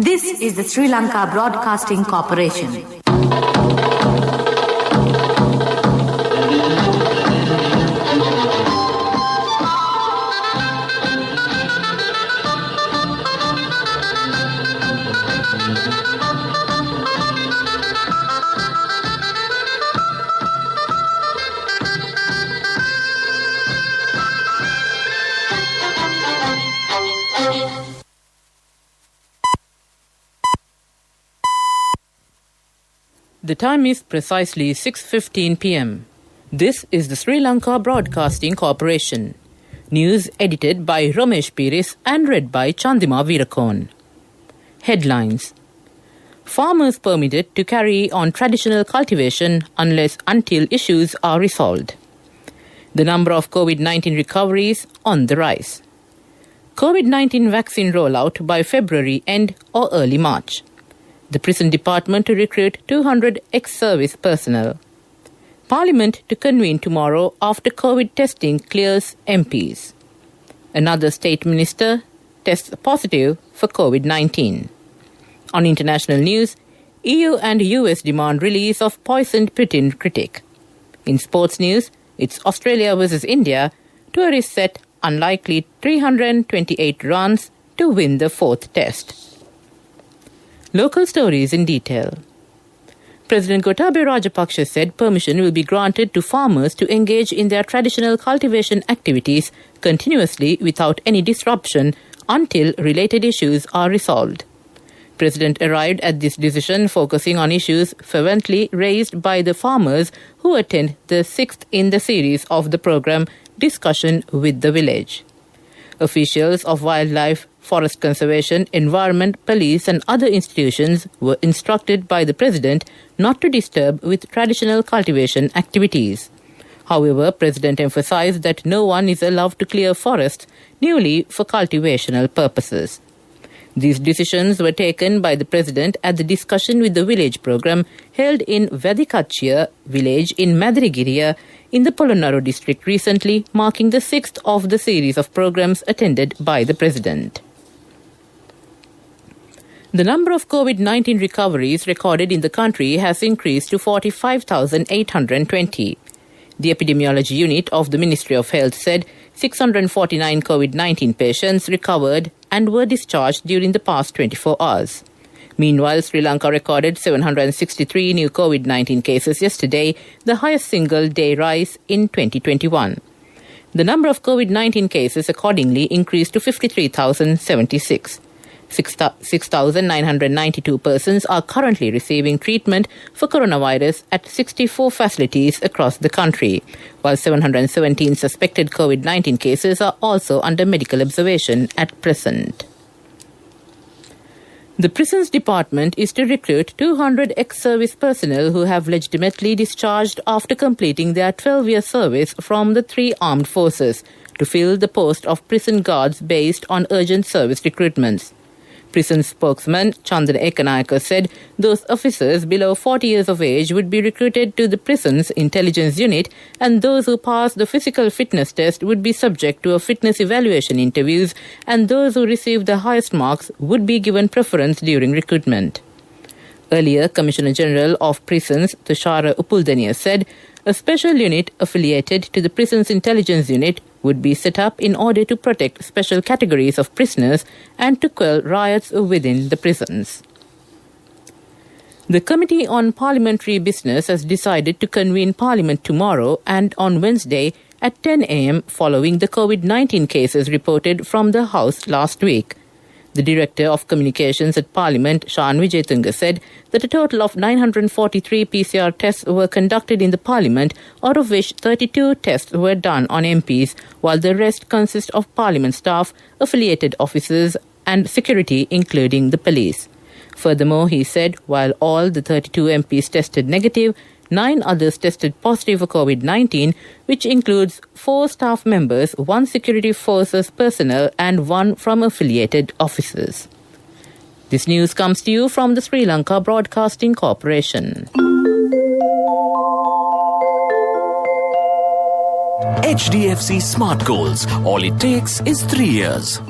This is the Sri Lanka Broadcasting Corporation. The time is precisely 6:15 p.m. This is the Sri Lanka Broadcasting Corporation. News edited by Ramesh Piris and read by Chandima Veerakon. Headlines. Farmers permitted to carry on traditional cultivation until issues are resolved. The number of COVID-19 recoveries on the rise. COVID-19 vaccine rollout by February end or early March. The Prison Department to recruit 200 ex-service personnel. Parliament to convene tomorrow after COVID testing clears MPs. Another state minister tests positive for COVID-19. On international news, EU and US demand release of poisoned Putin critic. In sports news, it's Australia versus India. Tourists set unlikely 328 runs to win the fourth test. Local stories in detail. President Gotabaya Rajapaksa said permission will be granted to farmers to engage in their traditional cultivation activities continuously without any disruption until related issues are resolved. President arrived at this decision focusing on issues fervently raised by the farmers who attend the sixth in the series of the program Discussion with the Village. Officials of wildlife, forest conservation, environment, police and other institutions were instructed by the President not to disturb with traditional cultivation activities. However, President emphasized that no one is allowed to clear forests newly for cultivational purposes. These decisions were taken by the President at the Discussion with the Village program held in Vadikachya village in Madirigiriya in the Polonnaru district recently, marking the sixth of the series of programs attended by the President. The number of COVID-19 recoveries recorded in the country has increased to 45,820. The epidemiology unit of the Ministry of Health said 649 COVID-19 patients recovered and were discharged during the past 24 hours. Meanwhile, Sri Lanka recorded 763 new COVID-19 cases yesterday, the highest single-day rise in 2021. The number of COVID-19 cases accordingly increased to 53,076. 6,992 persons are currently receiving treatment for coronavirus at 64 facilities across the country, while 717 suspected COVID-19 cases are also under medical observation at present. The Prisons Department is to recruit 200 ex-service personnel who have legitimately discharged after completing their 12-year service from the three armed forces to fill the post of prison guards based on urgent service recruitments. Prison spokesman Chandana Ekanayaka said those officers below 40 years of age would be recruited to the prison's intelligence unit, and those who pass the physical fitness test would be subject to a fitness evaluation interviews, and those who receive the highest marks would be given preference during recruitment. Earlier, Commissioner General of Prisons Tushara Upuldaniya said a special unit affiliated to the prison's intelligence unit would be set up in order to protect special categories of prisoners and to quell riots within the prisons. The Committee on Parliamentary Business has decided to convene Parliament tomorrow and on Wednesday at 10 a.m. following the COVID-19 cases reported from the House last week. The Director of Communications at Parliament, Shan Wijetunga, said that a total of 943 PCR tests were conducted in the Parliament, out of which 32 tests were done on MPs, while the rest consist of Parliament staff, affiliated officers and security, including the police. Furthermore, he said, while all the 32 MPs tested negative, 9 others tested positive for COVID-19, which includes 4 staff members, 1 security forces personnel and 1 from affiliated officers. This news comes to you from the Sri Lanka Broadcasting Corporation. HDFC Smart Goals. All it takes is 3 years.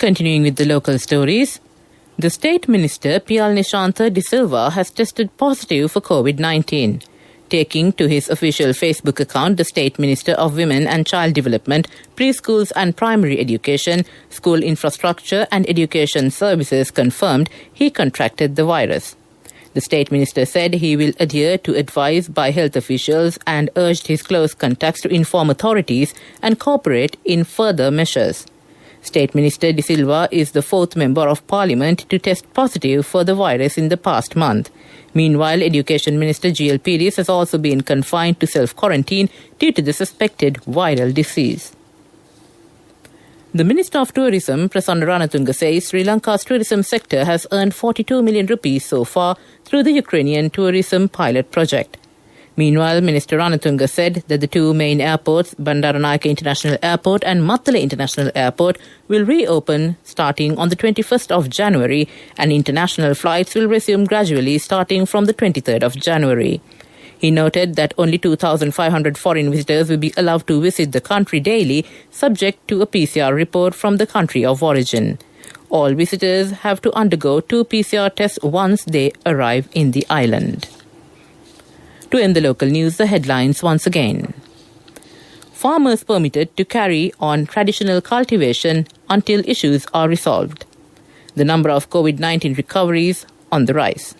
Continuing with the local stories, the State Minister Pial Nishantha De Silva has tested positive for COVID-19. Taking to his official Facebook account, the State Minister of Women and Child Development, Preschools and Primary Education, School Infrastructure and Education Services confirmed he contracted the virus. The State Minister said he will adhere to advice by health officials and urged his close contacts to inform authorities and cooperate in further measures. State Minister De Silva is the fourth member of Parliament to test positive for the virus in the past month. Meanwhile, Education Minister G.L. Pires has also been confined to self-quarantine due to the suspected viral disease. The Minister of Tourism, Prasanna Ranatunga, says Sri Lanka's tourism sector has earned 42 million rupees so far through the Ukrainian tourism pilot project. Meanwhile, Minister Ranatunga said that the two main airports, Bandaranaike International Airport and Mattala International Airport, will reopen starting on the 21st of January, and international flights will resume gradually starting from the 23rd of January. He noted that only 2,500 foreign visitors will be allowed to visit the country daily, subject to a PCR report from the country of origin. All visitors have to undergo 2 PCR tests once they arrive in the island. To end the local news, the headlines once again. Farmers permitted to carry on traditional cultivation until issues are resolved. The number of COVID-19 recoveries on the rise.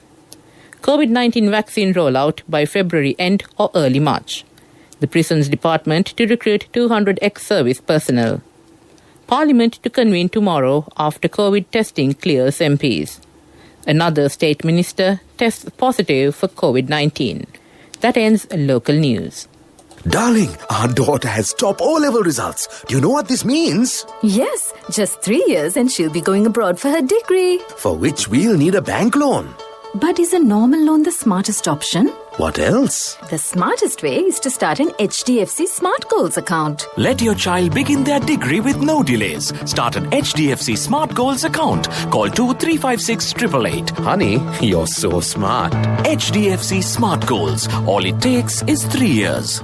COVID-19 vaccine rollout by February end or early March. The Prisons Department to recruit 200 ex-service personnel. Parliament to convene tomorrow after COVID testing clears MPs. Another state minister tests positive for COVID-19. That ends local news. Darling, our daughter has top O-level results. Do you know what this means? Yes, just 3 years and she'll be going abroad for her degree. For which we'll need a bank loan. But is a normal loan the smartest option? What else? The smartest way is to start an HDFC Smart Goals account. Let your child begin their degree with no delays. Start an HDFC Smart Goals account. Call 2356 888. Honey, you're so smart. HDFC Smart Goals. All it takes is 3 years.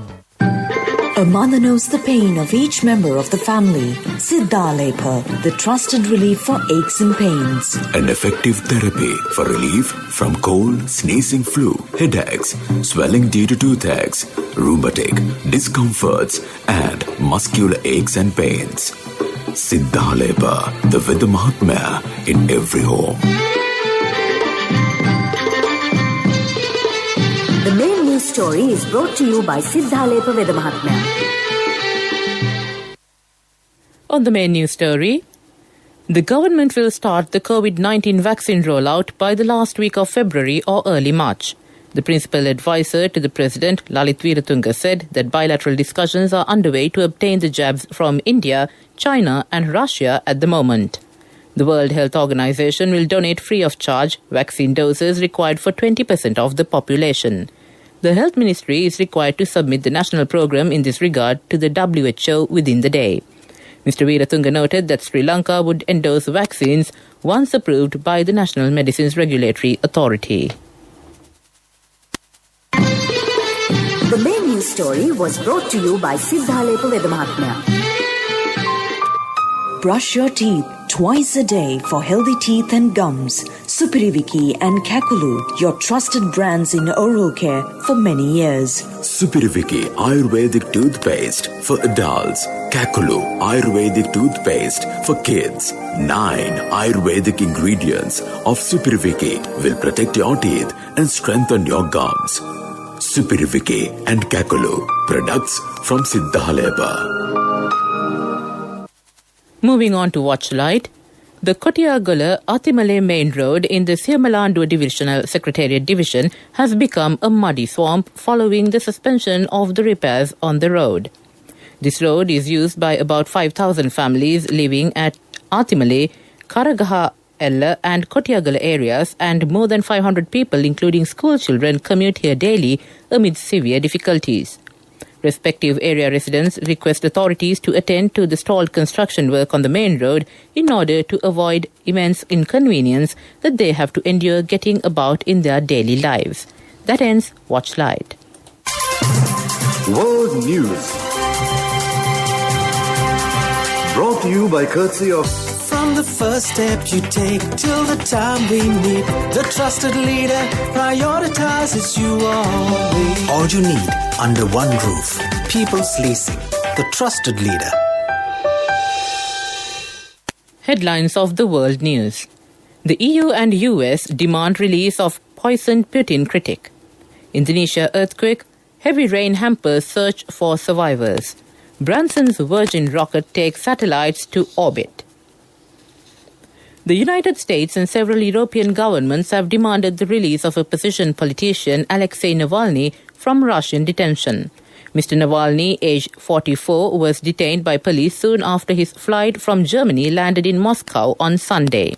A mother knows the pain of each member of the family. Siddhalepa, the trusted relief for aches and pains. An effective therapy for relief from cold, sneezing, flu, headaches, swelling due to toothaches, rheumatic, discomforts, and muscular aches and pains. Siddhalepa, the Veda Mahatmya in every home. The main news story is brought to you by Siddhalepa Veda Mahatmya. On the main news story, the government will start the COVID-19 vaccine rollout by the last week of February or early March. The principal advisor to the President, Lalit Veeratunga, said that bilateral discussions are underway to obtain the jabs from India, China and Russia at the moment. The World Health Organization will donate free of charge vaccine doses required for 20% of the population. The Health Ministry is required to submit the national program in this regard to the WHO within the day. Mr. Veeratunga noted that Sri Lanka would endorse vaccines once approved by the National Medicines Regulatory Authority. The main news story was brought to you by Siddhalepa Veda Mahatmya. Brush your teeth twice a day for healthy teeth and gums. Supiriviki and Kakulu, your trusted brands in oral care for many years. Supiriviki Ayurvedic toothpaste for adults. Kakulu Ayurvedic toothpaste for kids. 9 Ayurvedic ingredients of Supiriviki will protect your teeth and strengthen your gums. Supiriviki and Kakulu, products from Siddhalepa. Moving on to Watchlight, the Kotiagala Atimale Main Road in the Siamalandu Divisional Secretariat Division has become a muddy swamp following the suspension of the repairs on the road. This road is used by about 5,000 families living at Atimale, Karagaha, Ella and Kotiagala areas, and more than 500 people, including school children, commute here daily amid severe difficulties. Respective area residents request authorities to attend to the stalled construction work on the main road in order to avoid immense inconvenience that they have to endure getting about in their daily lives. That ends Watchlight. World News. Brought to you by courtesy of From the first step you take till the time we meet, the trusted leader prioritizes you always. All you need under one roof. People's Leasing, the trusted leader. Headlines of the world news. The EU and US demand release of poisoned Putin critic. Indonesia earthquake, heavy rain hampers search for survivors. Branson's Virgin rocket takes satellites to orbit. The United States and several European governments have demanded the release of opposition politician Alexei Navalny from Russian detention. Mr. Navalny, aged 44, was detained by police soon after his flight from Germany landed in Moscow on Sunday.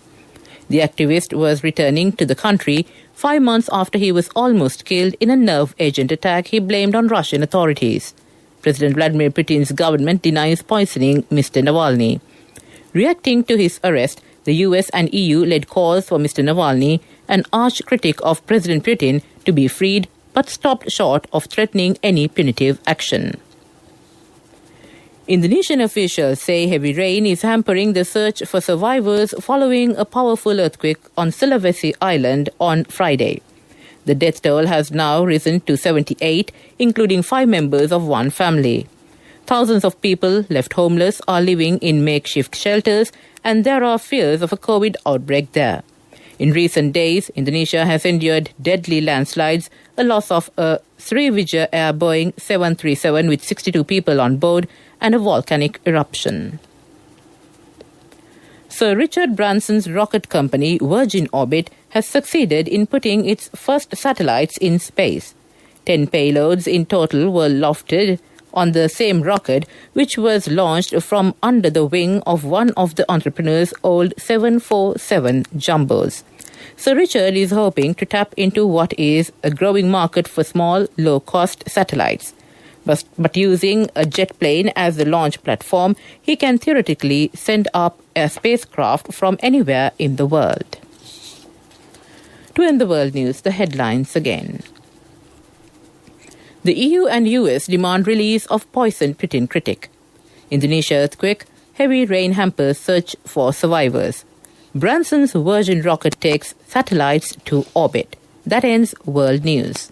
The activist was returning to the country 5 months after he was almost killed in a nerve agent attack he blamed on Russian authorities. President Vladimir Putin's government denies poisoning Mr. Navalny. Reacting to his arrest, the US and EU led calls for Mr. Navalny, an arch critic of President Putin, to be freed, but stopped short of threatening any punitive action. Indonesian officials say heavy rain is hampering the search for survivors following a powerful earthquake on Sulawesi Island on Friday. The death toll has now risen to 78, including 5 members of one family. Thousands of people left homeless are living in makeshift shelters, and there are fears of a COVID outbreak there. In recent days, Indonesia has endured deadly landslides, a loss of a Sriwijaya Air Boeing 737 with 62 people on board, and a volcanic eruption. Sir Richard Branson's rocket company, Virgin Orbit, has succeeded in putting its first satellites in space. 10 payloads in total were lofted on the same rocket, which was launched from under the wing of one of the entrepreneur's old 747 jumbos. Sir Richard is hoping to tap into what is a growing market for small, low-cost satellites. But using a jet plane as the launch platform, he can theoretically send up a spacecraft from anywhere in the world. To end the world news, the headlines again. The EU and US demand release of poisoned Putin critic. Indonesia earthquake, heavy rain hampers search for survivors. Branson's Virgin rocket takes satellites to orbit. That ends world news.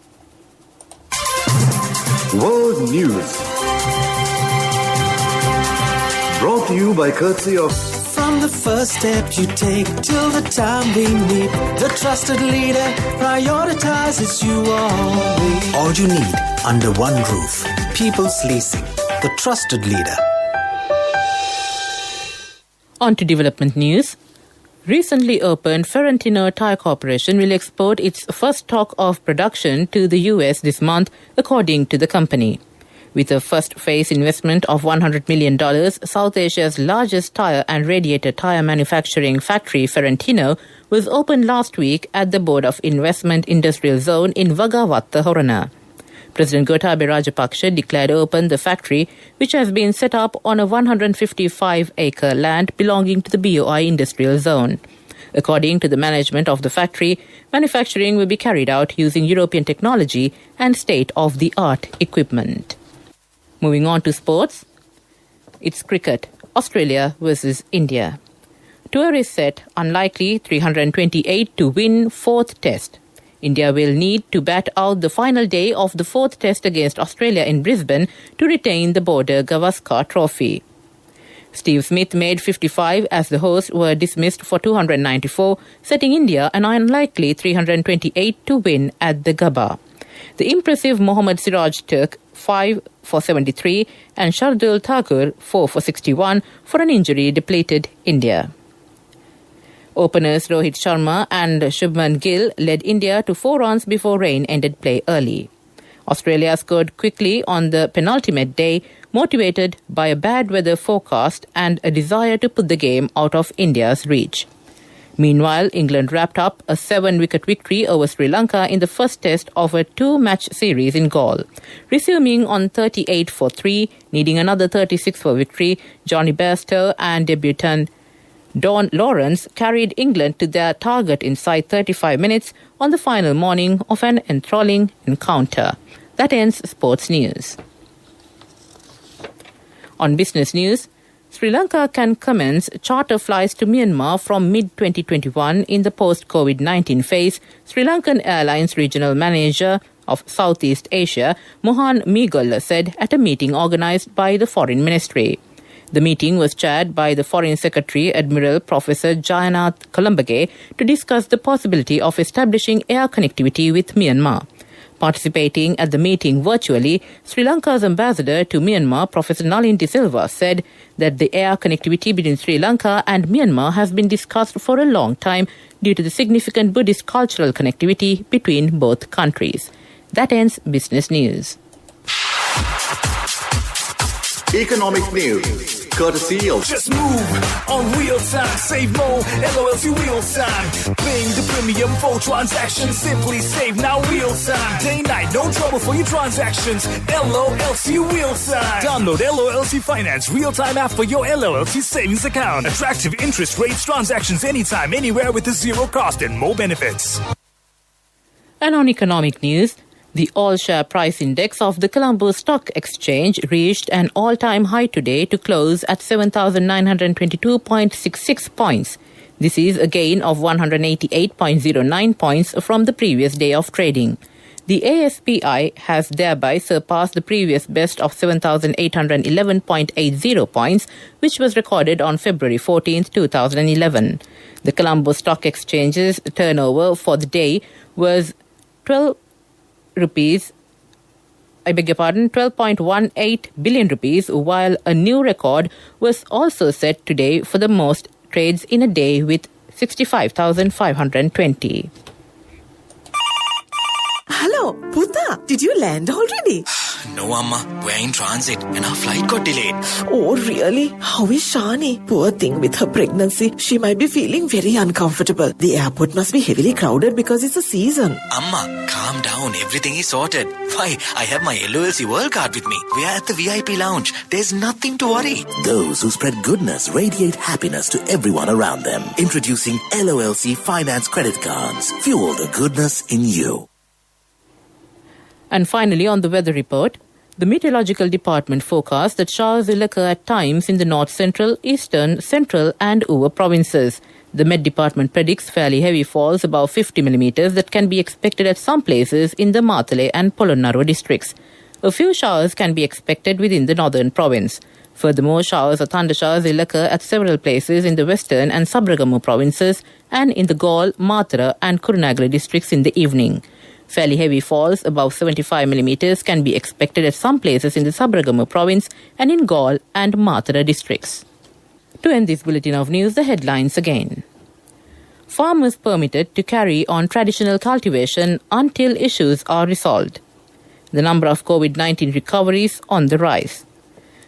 World News. Brought to you by courtesy of... From the first step you take till the time we meet, the trusted leader prioritizes you always. All you need under one roof. People's Leasing, the trusted leader. On to development news. Recently opened Ferentino Tire Corporation will export its first stock of production to the US this month, according to the company. With a first-phase investment of $100 million, South Asia's largest tire and radiator tire manufacturing factory, Ferentino, was opened last week at the Board of Investment Industrial Zone in Vagavatta, Horana. President Gotabaya Rajapaksa declared open the factory, which has been set up on a 155-acre land belonging to the BOI Industrial Zone. According to the management of the factory, manufacturing will be carried out using European technology and state-of-the-art equipment. Moving on to sports, it's cricket, Australia versus India. Tour is set, unlikely 328 to win 4th test. India will need to bat out the final day of the 4th test against Australia in Brisbane to retain the Border Gavaskar Trophy. Steve Smith made 55 as the hosts were dismissed for 294, setting India an unlikely 328 to win at the Gabba. The impressive Mohammad Siraj took 5 for 73 and Shardul Thakur 4 for 61 for an injury-depleted India. Openers Rohit Sharma and Shubman Gill led India to 4 runs before rain ended play early. Australia scored quickly on the penultimate day, motivated by a bad weather forecast and a desire to put the game out of India's reach. Meanwhile, England wrapped up a 7-wicket victory over Sri Lanka in the first test of a 2-match series in Galle. Resuming on 38 for 3, needing another 36 for victory, Johnny Bairstow and debutant Dawn Lawrence carried England to their target inside 35 minutes on the final morning of an enthralling encounter. That ends sports news. On business news, Sri Lanka can commence charter flights to Myanmar from mid-2021 in the post-COVID-19 phase, Sri Lankan Airlines Regional Manager of Southeast Asia, Mohan Meegolla, said at a meeting organized by the Foreign Ministry. The meeting was chaired by the Foreign Secretary Admiral Professor Jayanath Kalambage to discuss the possibility of establishing air connectivity with Myanmar. Participating at the meeting virtually, Sri Lanka's ambassador to Myanmar, Professor Nalin De Silva, said that the air connectivity between Sri Lanka and Myanmar has been discussed for a long time due to the significant Buddhist cultural connectivity between both countries. That ends business news. Economic news, courtesy of Just move on real time, save more, LOLC real time. Paying the premium for transactions, simply save now real time. Day night, no trouble for your transactions. LOLC real time. Download LOLC Finance real time app for your LOLC savings account. Attractive interest rates, transactions anytime, anywhere with a zero cost and more benefits. And on economic news, the all-share price index of the Colombo Stock Exchange reached an all-time high today to close at 7,922.66 points. This is a gain of 188.09 points from the previous day of trading. The ASPI has thereby surpassed the previous best of 7,811.80 points, which was recorded on February 14, 2011. The Colombo Stock Exchange's turnover for the day was 12.18 billion rupees, while a new record was also set today for the most trades in a day with 65,520. Hello, Puta, did you land already? No, Amma. We're in transit and our flight got delayed. Oh, really? How is Shani? Poor thing with her pregnancy. She might be feeling very uncomfortable. The airport must be heavily crowded because it's a season. Amma, calm down. Everything is sorted. Why, I have my LOLC World Card with me. We are at the VIP lounge. There's nothing to worry. Those who spread goodness radiate happiness to everyone around them. Introducing LOLC Finance Credit Cards. Fuel the goodness in you. And finally, on the weather report, the Meteorological Department forecasts that showers will occur at times in the north central, eastern, central and Uva provinces. The Met Department predicts fairly heavy falls above 50 millimeters that can be expected at some places in the Matale and Polonnaruwa districts. A few showers can be expected within the northern province. Furthermore, showers or thundershowers will occur at several places in the western and Sabaragamu provinces and in the Galle, Matara and Kurunegala districts in the evening. Fairly heavy falls above 75 millimeters can be expected at some places in the Sabaragamu province and in Galle and Matara districts. To end this bulletin of news, the headlines again. Farmers permitted to carry on traditional cultivation until issues are resolved. The number of COVID-19 recoveries on the rise.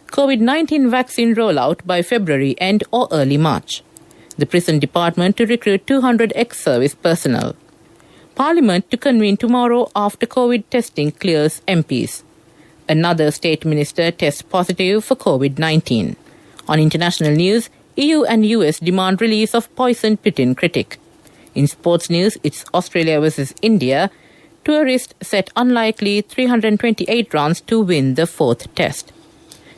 COVID-19 vaccine rollout by February end or early March. The Prison Department to recruit 200 ex-service personnel. Parliament to convene tomorrow after COVID testing clears MPs. Another state minister tests positive for COVID-19. On international news, EU and US demand release of poisoned Putin critic. In sports news, it's Australia versus India. Tourists set unlikely 328 runs to win the fourth test.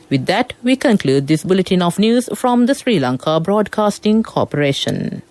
With that, we conclude this bulletin of news from the Sri Lanka Broadcasting Corporation.